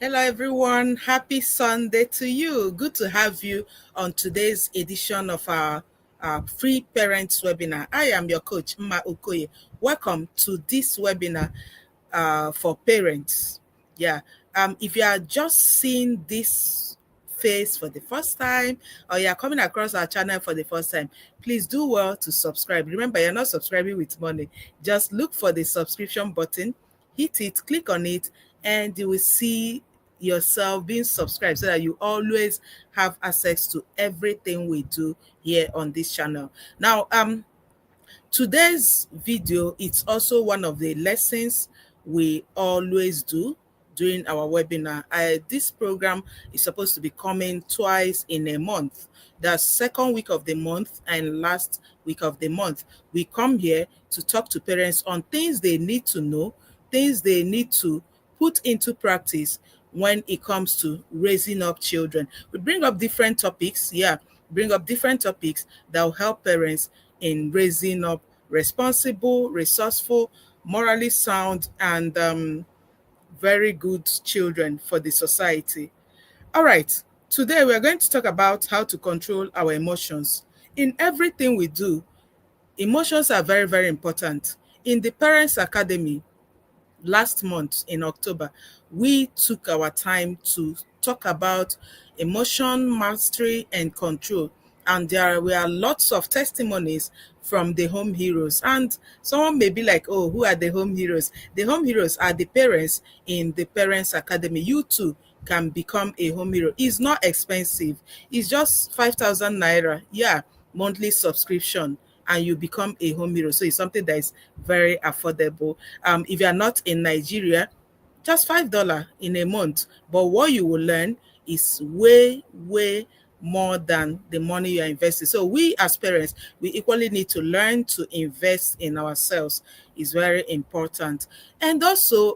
Hello, everyone. Happy Sunday to you. Good to have you on today's edition of our Free Parents webinar. I am your coach, Mma Okoye. Welcome to this webinar for parents. Yeah. If you are just seeing this face for the first time or you are coming across our channel for the first time, please do well to subscribe. Remember, you're not subscribing with money. Just look for the subscription button, hit it, click on it, and you will see yourself being subscribed so that you always have access to everything we do here on this channel. Now, today's video, it's also one of the lessons we always do during our webinar. This program is supposed to be coming twice in a month. The second week of the month and last week of the month. We come here to talk to parents on things they need to know, things they need to put into practice when it comes to raising up children. We bring up different topics, bring up different topics that will help parents in raising up responsible, resourceful, morally sound, and very good children for the society. All right, today we're going to talk about how to control our emotions. In everything we do, emotions are very, very important. In the Parents Academy, last month in October, we took our time to talk about emotion mastery and control. And there were lots of testimonies from the home heroes. And someone may be like, oh, who are the home heroes? The home heroes are the parents in the Parents Academy. You too can become a home hero. It's not expensive. It's just 5,000 naira. Yeah, monthly subscription, and you become a home hero. So it's something that is very affordable. If you're not in Nigeria, just $5 in a month. But what you will learn is way, way more than the money you're investing. So we as parents, we equally need to learn to invest in ourselves. It's very important. And also,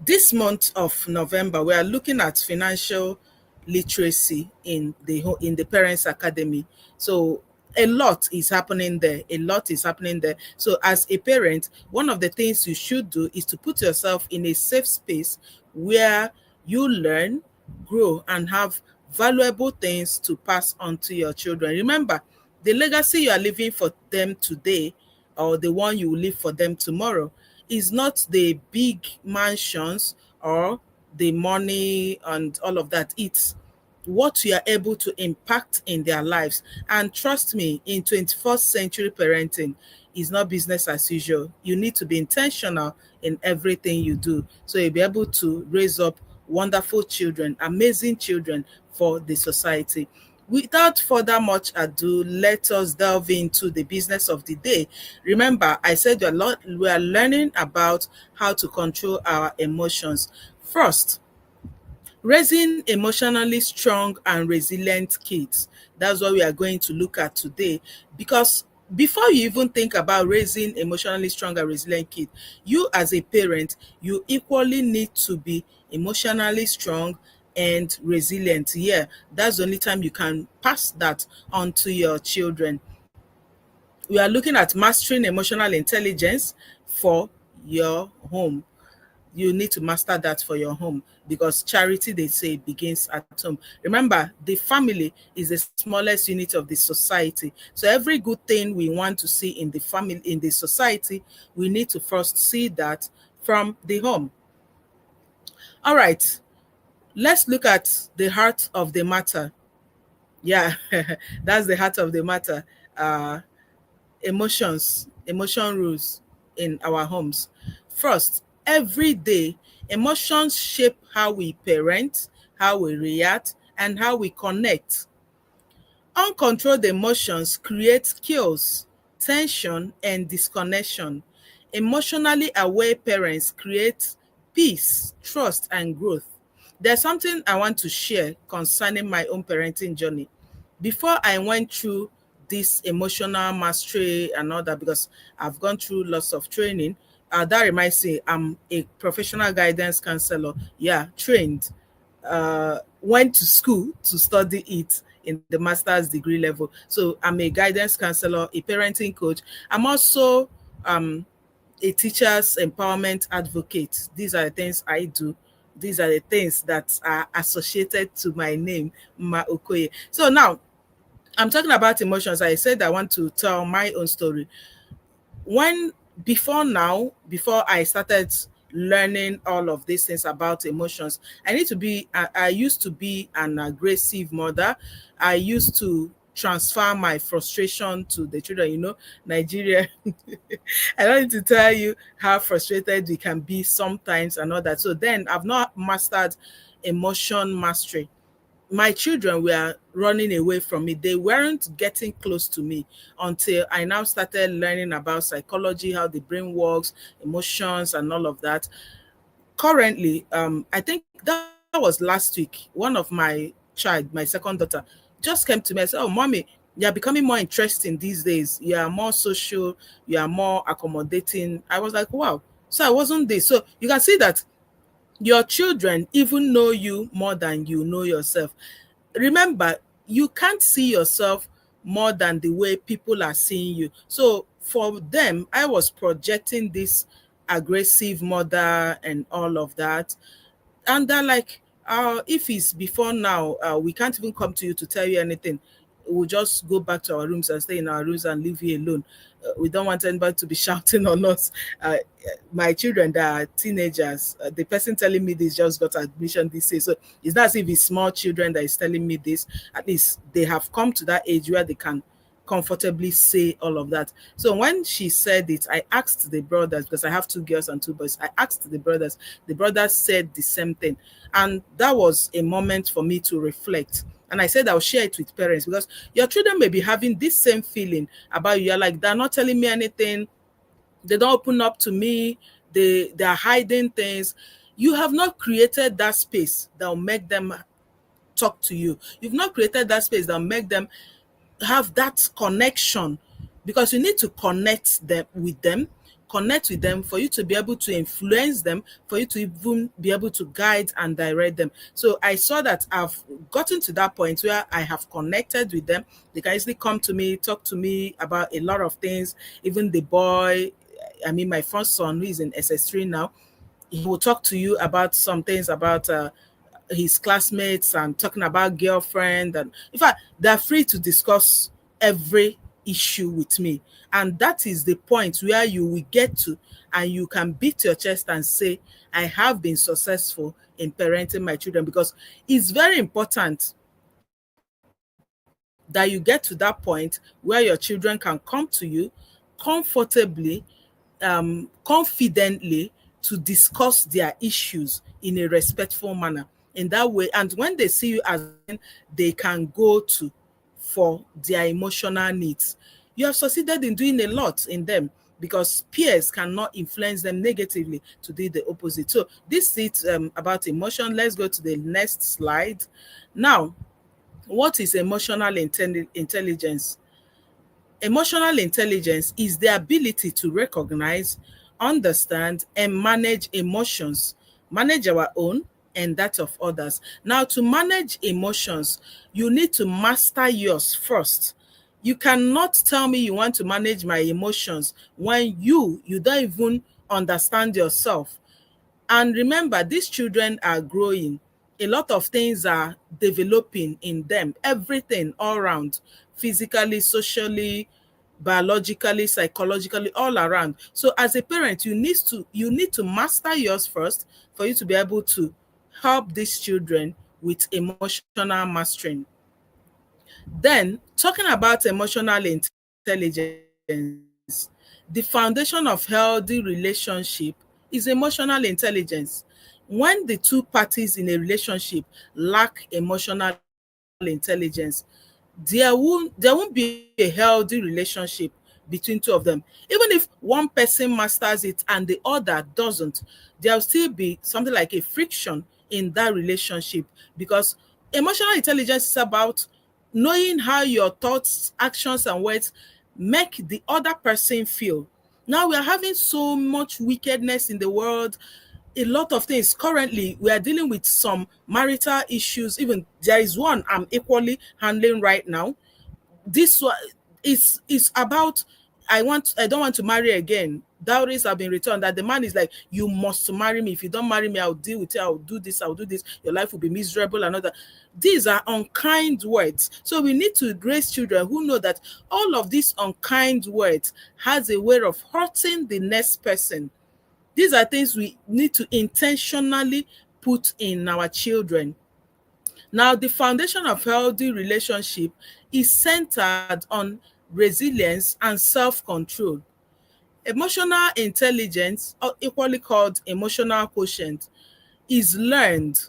this month of November, we are looking at financial literacy in the Parents Academy. So a lot is happening there. A lot is happening there. So as a parent, one of the things you should do is to put yourself in a safe space where you learn, grow, and have valuable things to pass on to your children. Remember, the legacy you are leaving for them today or the one you will leave for them tomorrow is not the big mansions or the money and all of that. It's what you are able to impact in their lives. And trust me, in 21st century parenting is not business as usual. You need to be intentional in everything you do. So you'll be able to raise up wonderful children, amazing children for the society. Without further much ado, let us delve into the business of the day. Remember, I said we are learning about how to control our emotions. First, raising emotionally strong and resilient kids. That's what we are going to look at today. Because before you even think about raising emotionally strong and resilient kids, you as a parent, you equally need to be emotionally strong and resilient. Yeah, that's the only time you can pass that on to your children. We are looking at mastering emotional intelligence for your home. You need to master that for your home, because charity, they say, begins at home. Remember, the family is the smallest unit of the society. So every good thing we want to see in the family, in the society, we need to first see that from the home. All right, let's look at the heart of the matter. Yeah, that's the heart of the matter. uh Emotion rules in our homes. First, every day, emotions shape how we parent, how we react, and how we connect. Uncontrolled emotions create chaos, tension, and disconnection. Emotionally aware parents create peace, trust, and growth. There's something I want to share concerning my own parenting journey. Before I went through this emotional mastery and all that, because I've gone through lots of training, that reminds me, I'm a professional guidance counselor. Yeah, trained. Went to school to study it in the master's degree level. So I'm a guidance counselor, a parenting coach. I'm also a teacher's empowerment advocate. These are the things I do These are the things that are associated to my name, Mma Okoye. So now I'm talking about emotions. I said I want to tell my own story. When before I started learning all of these things about emotions, I used to be an aggressive mother. I used to transfer my frustration to the children. Nigeria. I don't need to tell you how frustrated we can be sometimes and all that. So then I've not mastered emotion mastery. My children were running away from me. They weren't getting close to me until I now started learning about psychology, how the brain works, emotions, and all of that. Currently, I think that was last week. One of my second daughter, just came to me and said, "Oh, mommy, you are becoming more interesting these days. You are more social. You are more accommodating." I was like, "Wow." So I wasn't this. So you can see that your children even know you more than you know yourself. Remember, you can't see yourself more than the way people are seeing you. So for them, I was projecting this aggressive mother and all of that. And they're like, if it's before now, we can't even come to you to tell you anything. We'll just go back to our rooms and stay in our rooms and leave you alone. We don't want anybody to be shouting on us. My children that are teenagers, the person telling me this just got admission this year. So it's not as if it's small children that is telling me this. At least they have come to that age where they can comfortably say all of that. So when she said it, I asked the brothers, because I have two girls and two boys. I asked the brothers. The brothers said the same thing. And that was a moment for me to reflect. And I said I'll share it with parents, because your children may be having this same feeling about you. You're like, they're not telling me anything. They don't open up to me. They're hiding things. You have not created that space that will make them talk to you. You've not created that space that will make them have that connection, because you need to connect with them for you to be able to influence them, for you to even be able to guide and direct them. So I saw that I've gotten to that point where I have connected with them. They can easily come to me, talk to me about a lot of things. Even the boy, I mean, my first son, who is in SS3 now, he will talk to you about some things about his classmates and talking about girlfriend. And in fact, they're free to discuss every issue with me. And that is the point where you will get to, and you can beat your chest and say, I have been successful in parenting my children. Because it's very important that you get to that point where your children can come to you comfortably, confidently, to discuss their issues in a respectful manner. In that way, and when they see you as they can go to for their emotional needs, you have succeeded in doing a lot in them, because peers cannot influence them negatively to do the opposite. So this is about emotion. Let's go to the next slide. Now, what is emotional intelligence? Emotional intelligence is the ability to recognize, understand, and manage emotions, manage our own and that of others. Now, to manage emotions, you need to master yours first. You cannot tell me you want to manage my emotions when you don't even understand yourself. And remember, these children are growing. A lot of things are developing in them, everything all around, physically, socially, biologically, psychologically, all around. So as a parent, you need to master yours first for you to be able to help these children with emotional mastering. Then, talking about emotional intelligence, the foundation of healthy relationship is emotional intelligence. When the two parties in a relationship lack emotional intelligence, there won't be a healthy relationship between two of them. Even if one person masters it and the other doesn't, there'll still be something like a friction in that relationship, because emotional intelligence is about knowing how your thoughts, actions, and words make the other person feel. Now we are having so much wickedness in the world, a lot of things. Currently, we are dealing with some marital issues. Even there is one I'm equally handling right now. This one is about I don't want to marry again. Dowries have been returned. That the man is like, you must marry me. If you don't marry me, I'll deal with you. I'll do this. I'll do this. Your life will be miserable. And all that. These are unkind words. So we need to raise children who know that all of these unkind words has a way of hurting the next person. These are things we need to intentionally put in our children. Now, the foundation of healthy relationship is centered on resilience and self-control. Emotional intelligence, or equally called emotional quotient, is learned,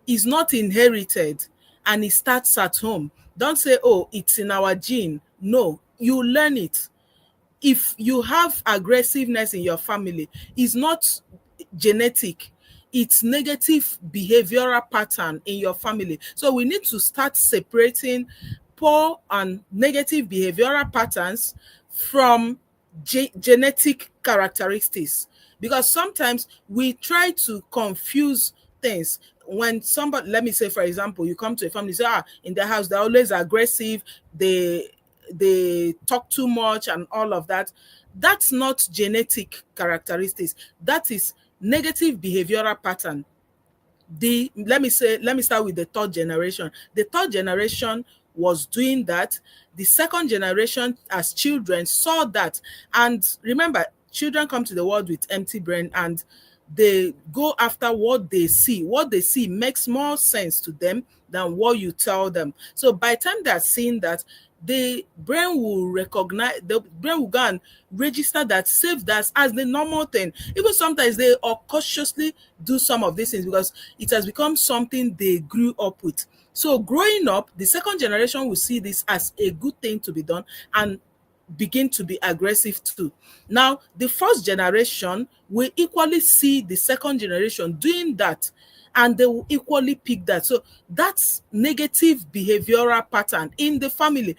is not inherited, and it starts at home. Don't say, oh, it's in our gene. No, you learn it. If you have aggressiveness in your family, it's not genetic, it's negative behavioral pattern in your family. So we need to start separating poor and negative behavioral patterns from genetic characteristics, because sometimes we try to confuse things. When somebody, let me say for example, you come to a family, say, in their house they're always aggressive, they talk too much and all of that. That's not genetic characteristics, that is negative behavioral pattern. Let me start with the third generation. The third generation was doing that. The second generation, as children, saw that. And remember, children come to the world with empty brain, and they go after what they see. What they see makes more sense to them than what you tell them. So by the time they're seeing that, the brain will go and register that, save that as the normal thing. Even sometimes they cautiously do some of these things because it has become something they grew up with. So growing up, the second generation will see this as a good thing to be done and begin to be aggressive too. Now, the first generation will equally see the second generation doing that, and they will equally pick that. So that's negative behavioral pattern in the family.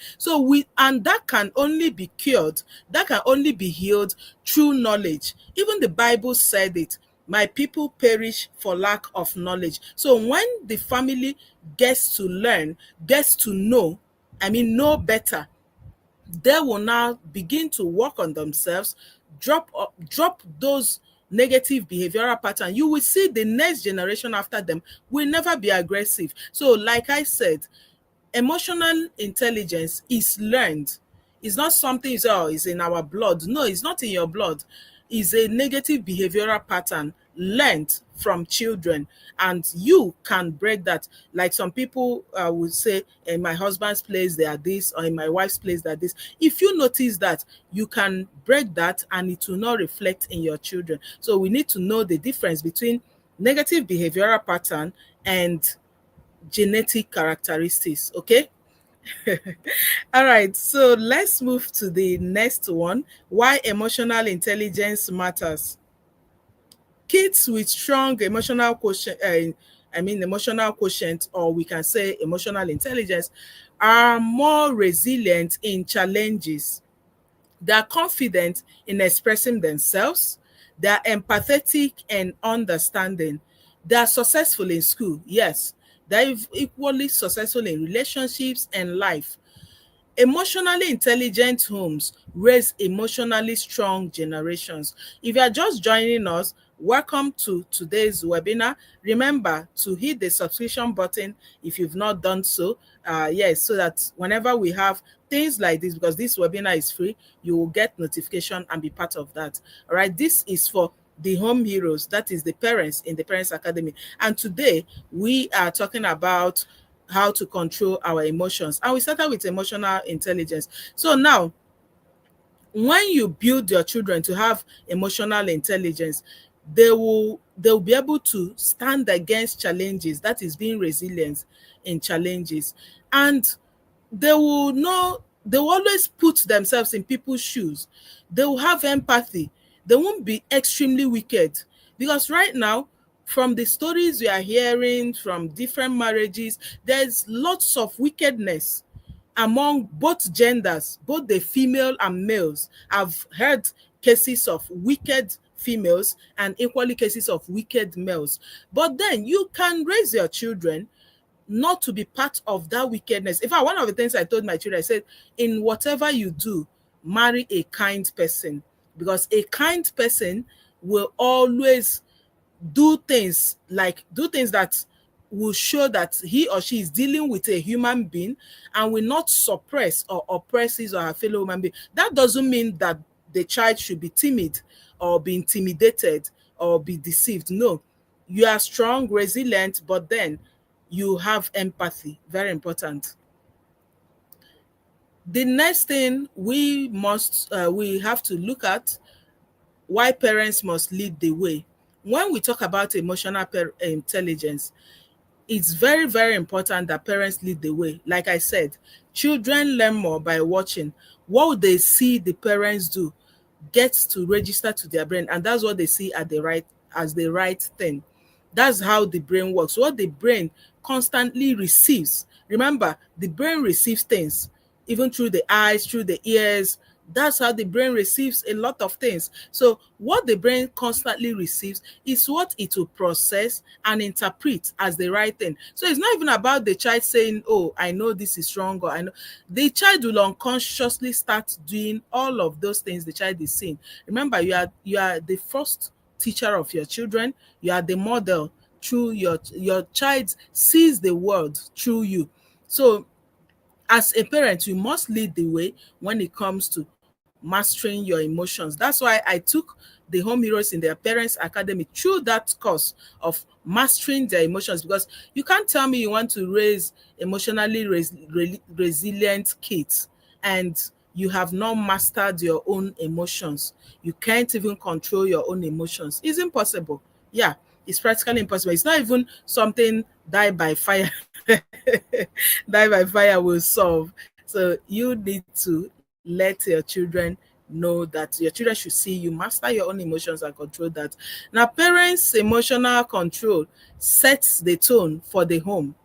And that can only be cured, that can only be healed through knowledge. Even the Bible said it, my people perish for lack of knowledge. So when the family gets to learn, gets to know, know better, they will now begin to work on themselves, drop those negative behavioral pattern. You will see the next generation after them will never be aggressive. So like I said, emotional intelligence is learned. It's not something is in our blood. No, it's not in your blood. It's a negative behavioral pattern learned from children, and you can break that. Like some people would say, in my husband's place they are this, or in my wife's place they are this. If you notice that, you can break that and it will not reflect in your children. So we need to know the difference between negative behavioral pattern and genetic characteristics. Okay. All right, so let's move to the next one. Why emotional intelligence matters. Kids with strong emotional quotient, emotional quotient, or we can say emotional intelligence, are more resilient in challenges. They are confident in expressing themselves. They are empathetic and understanding. They are successful in school. Yes, they're equally successful in relationships and life. Emotionally intelligent homes raise emotionally strong generations. If you are just joining us, welcome to today's webinar. Remember to hit the subscription button if you've not done so. Yes, so that whenever we have things like this, because this webinar is free, you will get notification and be part of that. All right, this is for the home heroes, that is the parents in the Parents Academy. And today we are talking about how to control our emotions. And we started with emotional intelligence. So now, when you build your children to have emotional intelligence, they'll be able to stand against challenges, that is being resilient in challenges. And they will know, they will always put themselves in people's shoes. They will have empathy. They won't be extremely wicked. Because right now, from the stories we are hearing from different marriages, there's lots of wickedness among both genders, both the female and males. I've heard cases of wicked females and equally cases of wicked males. But then you can raise your children not to be part of that wickedness. In fact, one of the things I told my children, I said, in whatever you do, marry a kind person, because a kind person will always do things that will show that he or she is dealing with a human being, and will not suppress or oppress his or her fellow human being. That doesn't mean that the child should be timid or be intimidated or be deceived. No, you are strong, resilient, but then you have empathy. Very important. The next thing we have to look at, why parents must lead the way. When we talk about emotional intelligence, it's very, very important that parents lead the way. Like I said, children learn more by watching. What they see the parents do gets to register to their brain, and that's what they see at the right as the right thing. That's how the brain works. What the brain constantly receives. Remember, the brain receives things even through the eyes, through the ears. That's how the brain receives a lot of things. So what the brain constantly receives is what it will process and interpret as the right thing. So it's not even about the child saying, oh, I know this is wrong, or I know. The child will unconsciously start doing all of those things the child is seeing. Remember, you are the first teacher of your children. You are the model. Through your child sees the world through you. So as a parent, you must lead the way when it comes to mastering your emotions. That's why I took the home heroes in their parents academy through that course of mastering their emotions, because you can't tell me you want to raise emotionally resilient kids and you have not mastered your own emotions. You can't even control your own emotions. It's impossible. Yeah, it's practically impossible. It's not even something die by fire die by fire will solve. So you need to let your children know that your children should see you master your own emotions and control that. Now, parents' emotional control sets the tone for the home.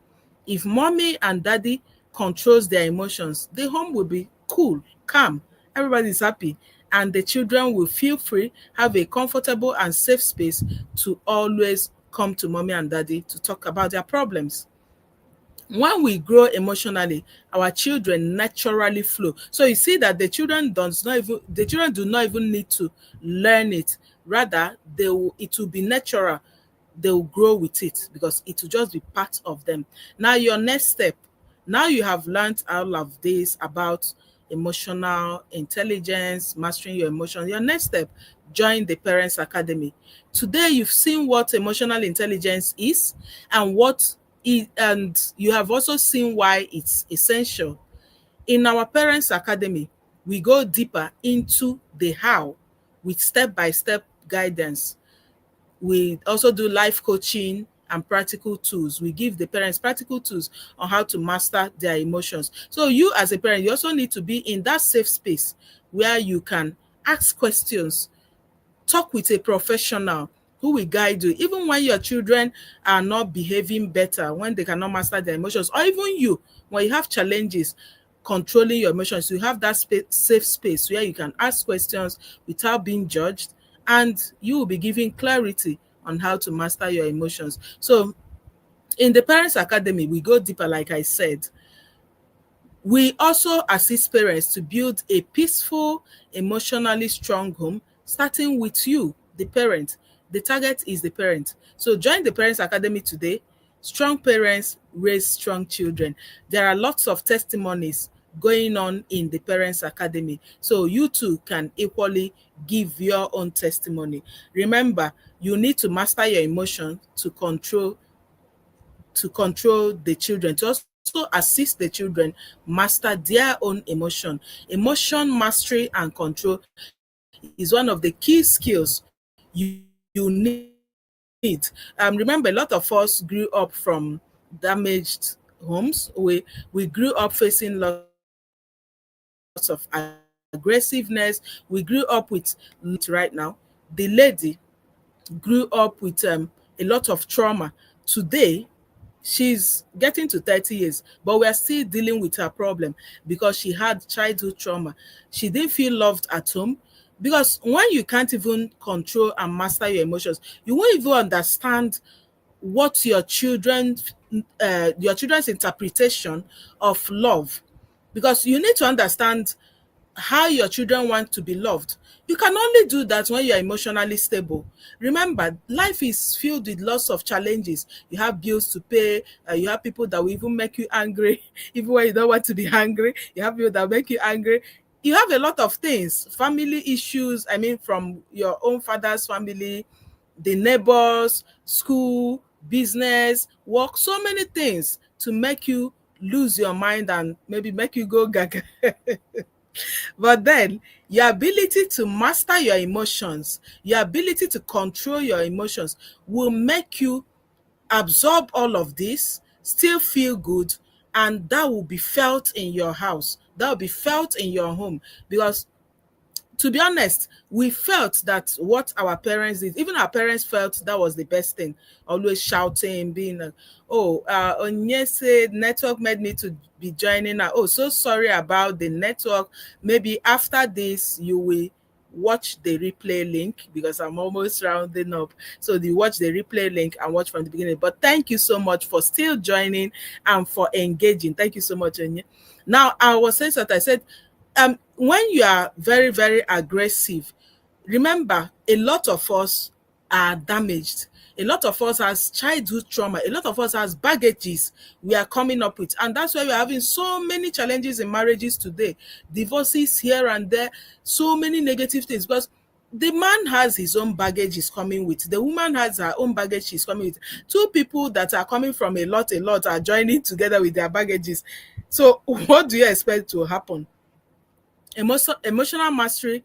If mommy and daddy controls their emotions, the home will be cool, calm, everybody's happy, and the children will feel free, have a comfortable and safe space to always come to mommy and daddy to talk about their problems. When we grow emotionally, our children naturally flow. So you see that the children do not even need to learn it. Rather, it will be natural. They will grow with it because it will just be part of them. Now, your next step. Now you have learned all of this about emotional intelligence, mastering your emotions. Your next step, join the Parents Academy. Today, you've seen what emotional intelligence is and and you have also seen why it's essential. In our Parents Academy, we go deeper into the how with step-by-step guidance. We also do life coaching and practical tools. We give the parents practical tools on how to master their emotions. So you as a parent, you also need to be in that safe space where you can ask questions, talk with a professional who will guide you, even when your children are not behaving better, when they cannot master their emotions, or even you, when you have challenges controlling your emotions, you have that safe space where you can ask questions without being judged, and you will be given clarity on how to master your emotions. So in the Parents Academy, we go deeper, like I said. We also assist parents to build a peaceful, emotionally strong home, starting with you, the parent. The target is the parent. So join the Parents Academy today. Strong parents raise strong children. There are lots of testimonies going on in the Parents Academy. So you too can equally give your own testimony. Remember, you need to master your emotion to control the children, to also assist the children master their own emotion. Emotion mastery and control is one of the key skills you need. Remember, a lot of us grew up from damaged homes. We grew up facing lots of aggressiveness. We grew up with right now. The lady grew up with a lot of trauma. Today, she's getting to 30 years, but we are still dealing with her problem because she had childhood trauma. She didn't feel loved at home, because when you can't even control and master your emotions, you won't even understand what your children's interpretation of love, because you need to understand how your children want to be loved. You can only do that when you're emotionally stable. Remember, life is filled with lots of challenges. You have bills to pay, you have people that will even make you angry, even when you don't want to be angry. You have people that make you angry. You have a lot of things, family issues, I mean, from your own father's family, the neighbors, school, business, work, so many things to make you lose your mind and maybe make you go gaga. But then your ability to master your emotions, your ability to control your emotions will make you absorb all of this, still feel good, and that will be felt in your house. That will be felt in your home. Because to be honest, we felt that what our parents did, even our parents felt that was the best thing. Always shouting, being like, oh, Onye said network made me to be joining her. Oh, so sorry about the network. Maybe after this, you will watch the replay link because I'm almost rounding up. So you watch the replay link and watch from the beginning. But thank you so much for still joining and for engaging. Thank you so much, Onye. Now, I was saying that I said, when you are very, very aggressive, remember, a lot of us are damaged. A lot of us has childhood trauma. A lot of us has baggages we are coming up with. And that's why we're having so many challenges in marriages today. Divorces here and there, so many negative things. Because the man has his own baggage he's coming with. The woman has her own baggage she's coming with. Two people that are coming from a lot are joining together with their baggages. So what do you expect to happen? Emotional mastery,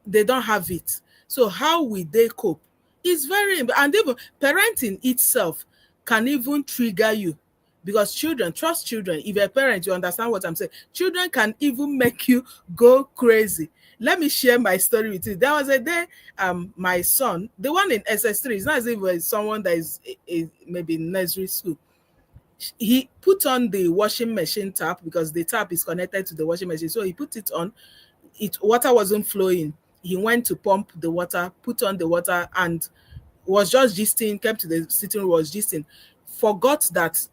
they don't have it. So how will they cope? It's very, and even parenting itself can even trigger you, because children, trust children. If you're a parent, you understand what I'm saying. Children can even make you go crazy. Let me share my story with you. There was a day, my son, the one in SS3, it's not as if it's someone that is maybe in nursery school. He put on the washing machine tap because the tap is connected to the washing machine. So he put it on. Water wasn't flowing. He went to pump the water, put on the water, and was just gisting, kept to the sitting room, was gisting. Forgot that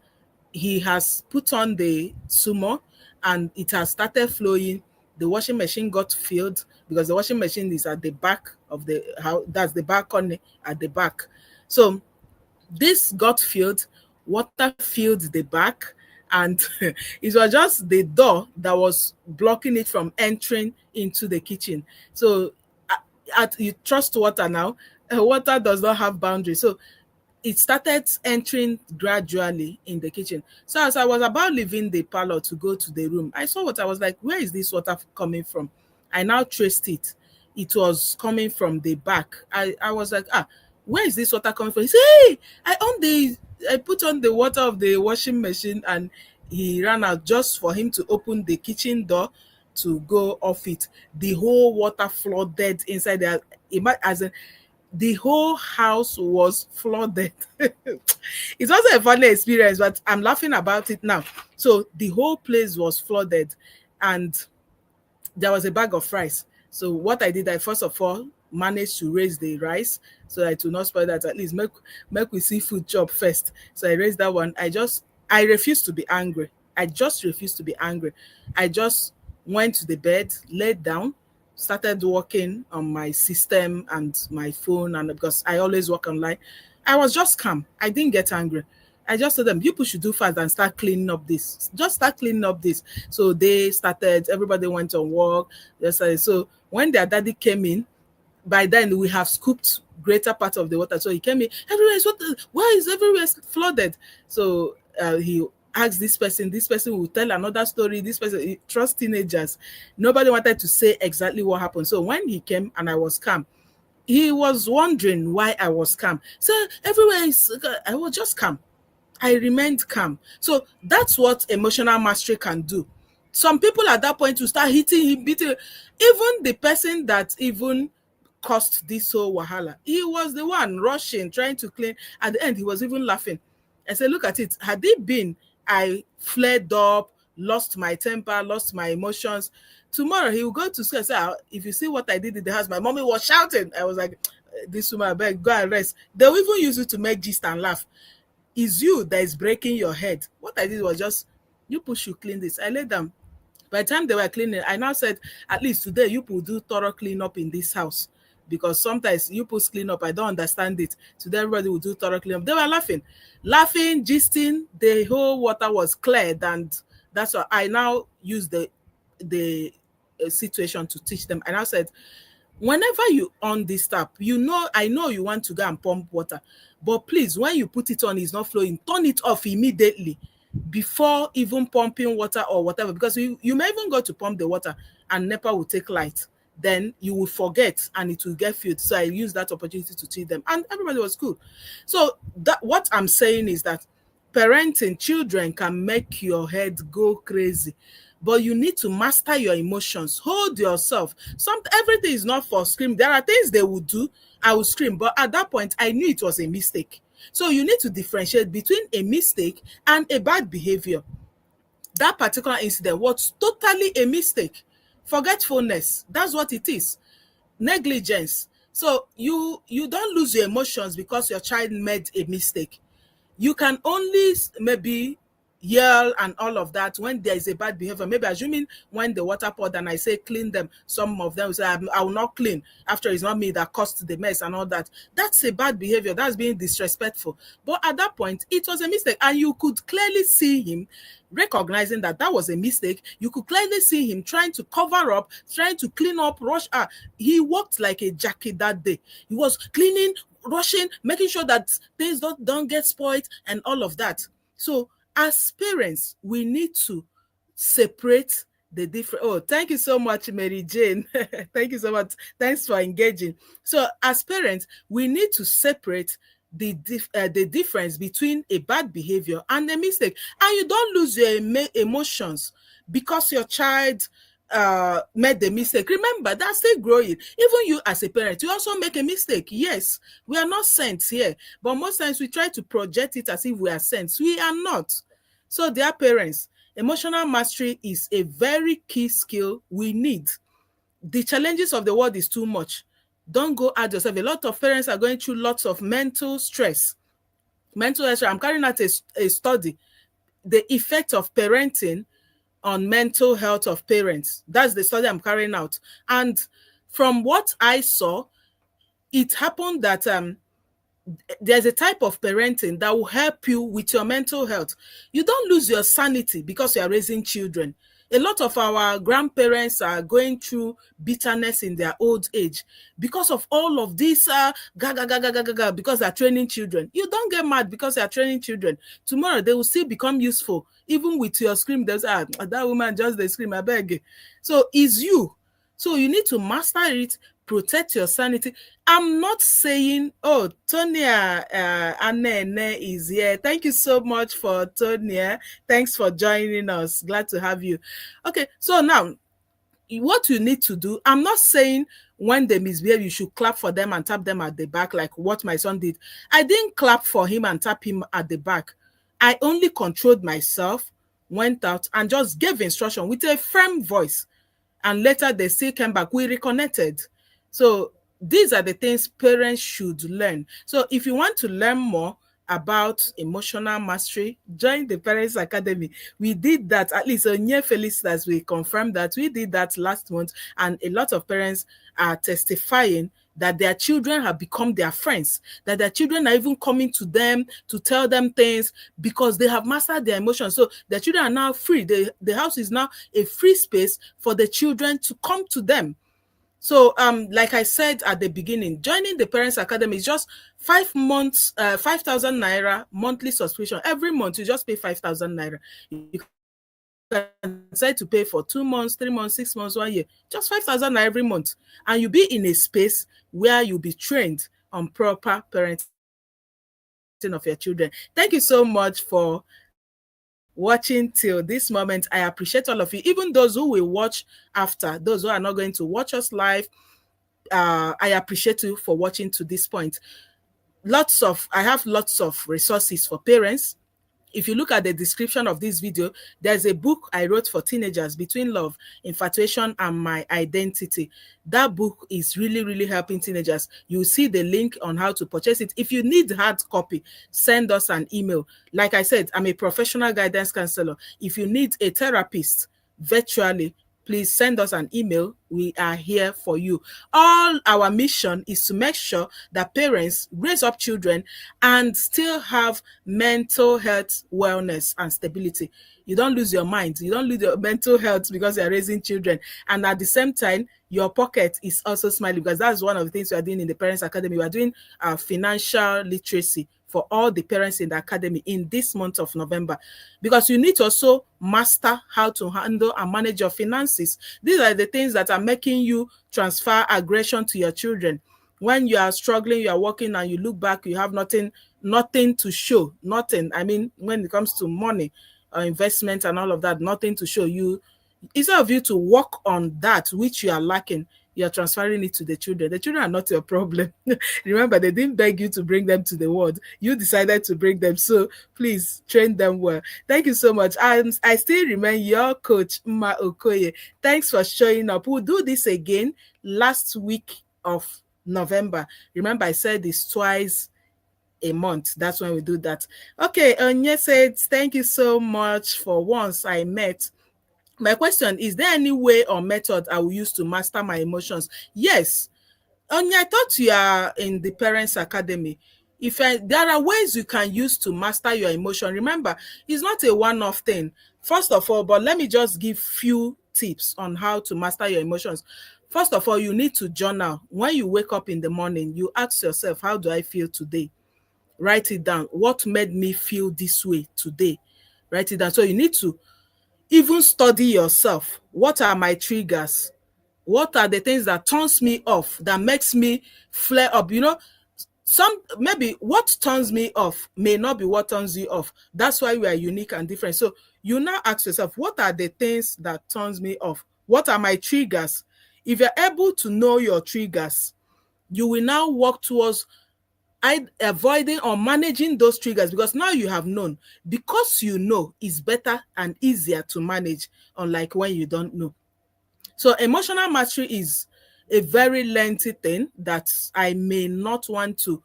he has put on the sumo and it has started flowing. The washing machine got filled because the washing machine is at the back of the house. That's the balcony at the back. So this got filled, water filled the back, and it was just the door that was blocking it from entering into the kitchen. So you trust water now. Water does not have boundaries. So it started entering gradually in the kitchen. So as I was about leaving the parlor to go to the room, I saw water. I was like, where is this water coming from? I now traced it. It was coming from the back. I was like, where is this water coming from? He said, hey, I put on the water of the washing machine, and he ran out just for him to open the kitchen door to go off it. The whole water flooded inside there. As in, the whole house was flooded. It's also a funny experience, but I'm laughing about it now. So the whole place was flooded, and there was a bag of rice. So what I did, I first of all managed to raise the rice so that it will not spoil, that at least make we see food chop first. So I raised that one. I refused to be angry. I just refused to be angry. I just went to the bed, laid down, started working on my system and my phone, and because I always work online, I was just calm. I didn't get angry. I just told them, people should do fast and start cleaning up this. Just start cleaning up this. So they started, everybody went on work. So when their daddy came in, by then we have scooped greater part of the water. So he came in, everywhere is water. Why is everywhere flooded? So he asked this person will tell another story. This person, trust teenagers. Nobody wanted to say exactly what happened. So when he came and I was calm, he was wondering why I was calm. So everywhere I was just calm. I remained calm. So that's what emotional mastery can do. Some people at that point will start hitting him, beating. Even the person that even caused this whole wahala, he was the one rushing, trying to clean. At the end, he was even laughing. I said, look at it. Had it been I flared up, lost my temper, lost my emotions, tomorrow he will go to school and say, if you see what I did in the house, my mommy was shouting. I was like, this woman, I beg, go and rest. They'll even use it to make gist and laugh. It's you that is breaking your head. What I did was just, you push, you clean this. I laid down. By the time they were cleaning, I now said, at least today you will do thorough cleanup in this house, because sometimes you put clean up, I don't understand it. Today everybody will do thorough clean up. They were laughing, gisting. The whole water was cleared, and that's why I now use the situation to teach them. And I said, whenever you on this tap, I know you want to go and pump water, but please, when you put it on, it's not flowing, turn it off immediately before even pumping water or whatever, because you may even go to pump the water and NEPA will take light. Then you will forget and it will get filled. So I used that opportunity to teach them, and everybody was cool. So that what I'm saying is that parenting children can make your head go crazy, but you need to master your emotions. Hold yourself. Everything is not for scream. There are things they will do, I will scream, but at that point I knew it was a mistake. So you need to differentiate between a mistake and a bad behavior. That particular incident was totally a mistake. Forgetfulness, that's what it is. Negligence. So you don't lose your emotions because your child made a mistake. You can only maybe yell and all of that when there is a bad behavior. Maybe assuming when the water poured and I say clean them, some of them will say I will not clean after it's not me that caused the mess and all that. That's a bad behavior. That's being disrespectful. But at that point, it was a mistake, and you could clearly see him recognizing that was a mistake. You could clearly see him trying to cover up, trying to clean up, rush. He worked like a Jackie that day. He was cleaning, rushing, making sure that things don't get spoiled and all of that. So as parents, we need to separate the different. Oh, thank you so much, Mary Jane. Thank you so much. Thanks for engaging. So as parents, we need to separate the difference between a bad behavior and a mistake. And you don't lose your emotions because your child made the mistake. Remember, that's still growing. Even you as a parent, you also make a mistake. Yes, we are not saints here, but most times we try to project it as if we are saints. We are not. So dear parents, emotional mastery is a very key skill we need. The challenges of the world is too much. Don't go add yourself. A lot of parents are going through lots of mental stress. Mental stress. I'm carrying out a study, the effect of parenting on mental health of parents. That's the study I'm carrying out. And from what I saw, it happened that there's a type of parenting that will help you with your mental health. You don't lose your sanity because you are raising children. A lot of our grandparents are going through bitterness in their old age because of all of this because they're training children. You don't get mad because they're training children. Tomorrow they will still become useful. Even with your scream, they'll say, that woman just the scream, I beg. So it's you. So you need to master it, protect your sanity. I'm not saying, oh, Tonia Anne is here. Thank you so much for Tonia. Thanks for joining us. Glad to have you. Okay, so now, what you need to do, I'm not saying when they misbehave, you should clap for them and tap them at the back like what my son did. I didn't clap for him and tap him at the back. I only controlled myself, went out and just gave instruction with a firm voice. And later they still came back. We reconnected. So these are the things parents should learn. So if you want to learn more about emotional mastery, join the Parents Academy. We did that, at least Onye Felicitas, we confirmed that we did that last month, and a lot of parents are testifying that their children have become their friends, that their children are even coming to them to tell them things because they have mastered their emotions. So their children are now free. The house is now a free space for the children to come to them. So like I said at the beginning, joining the Parents Academy is just 5 months, 5,000 naira monthly subscription. Every month you just pay 5,000 naira. You can decide to pay for 2 months, 3 months, 6 months, 1 year, just 5,000 naira every month. And you'll be in a space where you'll be trained on proper parenting of your children. Thank you so much for watching till this moment. I appreciate all of you, even those who will watch after, those who are not going to watch us live. I appreciate you for watching to this point. I have lots of resources for parents. If you look at the description of this video, there's a book I wrote for teenagers, Between Love, Infatuation, and My Identity. That book is really, really helping teenagers. You'll see the link on how to purchase it. If you need hard copy, send us an email. Like I said, I'm a professional guidance counselor. If you need a therapist, virtually, please send us an email. We are here for you. All our mission is to make sure that parents raise up children and still have mental health, wellness, and stability. You don't lose your mind. You don't lose your mental health because you're raising children. And at the same time, your pocket is also smiling, because that's one of the things we are doing in the Parents Academy. We are doing financial literacy for all the parents in the academy in this month of November, because you need to also master how to handle and manage your finances. These are the things that are making you transfer aggression to your children. When you are struggling, you are working, and you look back, you have nothing to show. Nothing. I mean, when it comes to money, investment and all of that, nothing to show you. Instead of you to work on that which you are lacking, you're transferring it to the children. The children are not your problem. Remember, they didn't beg you to bring them to the world. You decided to bring them. So please train them well. Thank you so much. I still remain your coach, Mma Okoye. Thanks for showing up. We'll do this again last week of November. Remember, I said it's twice a month. That's when we do that. Okay, Onye said, thank you so much for once I met. My question is there any way or method I will use to master my emotions? Yes. Onye, I thought you are in the Parents Academy. There are ways you can use to master your emotion. Remember, it's not a one-off thing. First of all, but let me just give few tips on how to master your emotions. First of all, you need to journal. When you wake up in the morning, you ask yourself, how do I feel today? Write it down. What made me feel this way today? Write it down. So you need to even study yourself. What are my triggers? What are the things that turns me off, that makes me flare up? Maybe what turns me off may not be what turns you off. That's why we are unique and different. So you now ask yourself, what are the things that turns me off? What are my triggers? If you're able to know your triggers, you will now work towards avoiding or managing those triggers, because now you have known. Because you know, is better and easier to manage, unlike when you don't know. So emotional mastery is a very lengthy thing that I may not want to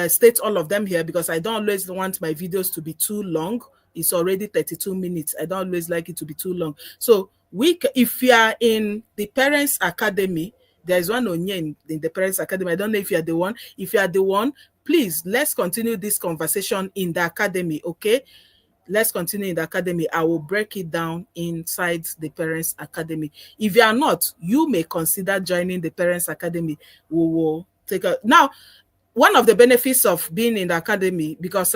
state all of them here, because I don't always want my videos to be too long. It's already 32 minutes. I don't always like it to be too long. So if you are in the Parents Academy, there's one Onye in the Parents Academy. I don't know if you're the one. If you are the one, please, let's continue this conversation in the academy, okay? Let's continue in the academy. I will break it down inside the Parents Academy. If you are not, you may consider joining the Parents Academy. We will take a... Now, one of the benefits of being in the academy, because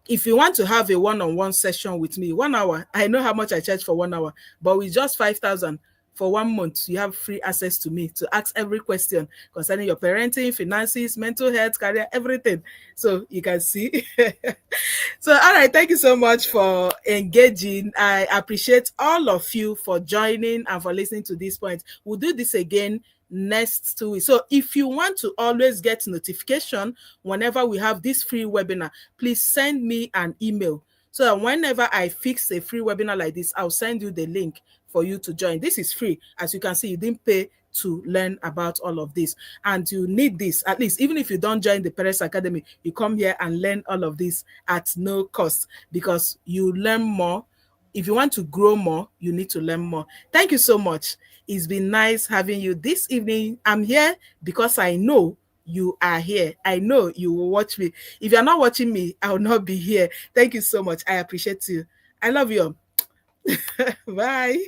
if you want to have a one-on-one session with me, 1 hour, I know how much I charge for 1 hour, but with just 5,000 for 1 month, you have free access to me to ask every question concerning your parenting, finances, mental health, career, everything. So you can see. So, all right, thank you so much for engaging. I appreciate all of you for joining and for listening to this point. We'll do this again next 2 weeks. So if you want to always get notification whenever we have this free webinar, please send me an email, so that whenever I fix a free webinar like this, I'll send you the link for you to join. This is free. As you can see, you didn't pay to learn about all of this, and you need this. At least, even if you don't join the Parents Academy, you come here and learn all of this at no cost, because you learn more. If you want to grow more, you need to learn more. Thank you so much. It's been nice having you this evening. I'm here because I know you are here. I know you will watch me. If you're not watching me, I will not be here. Thank you so much. I appreciate you. I love you. Bye.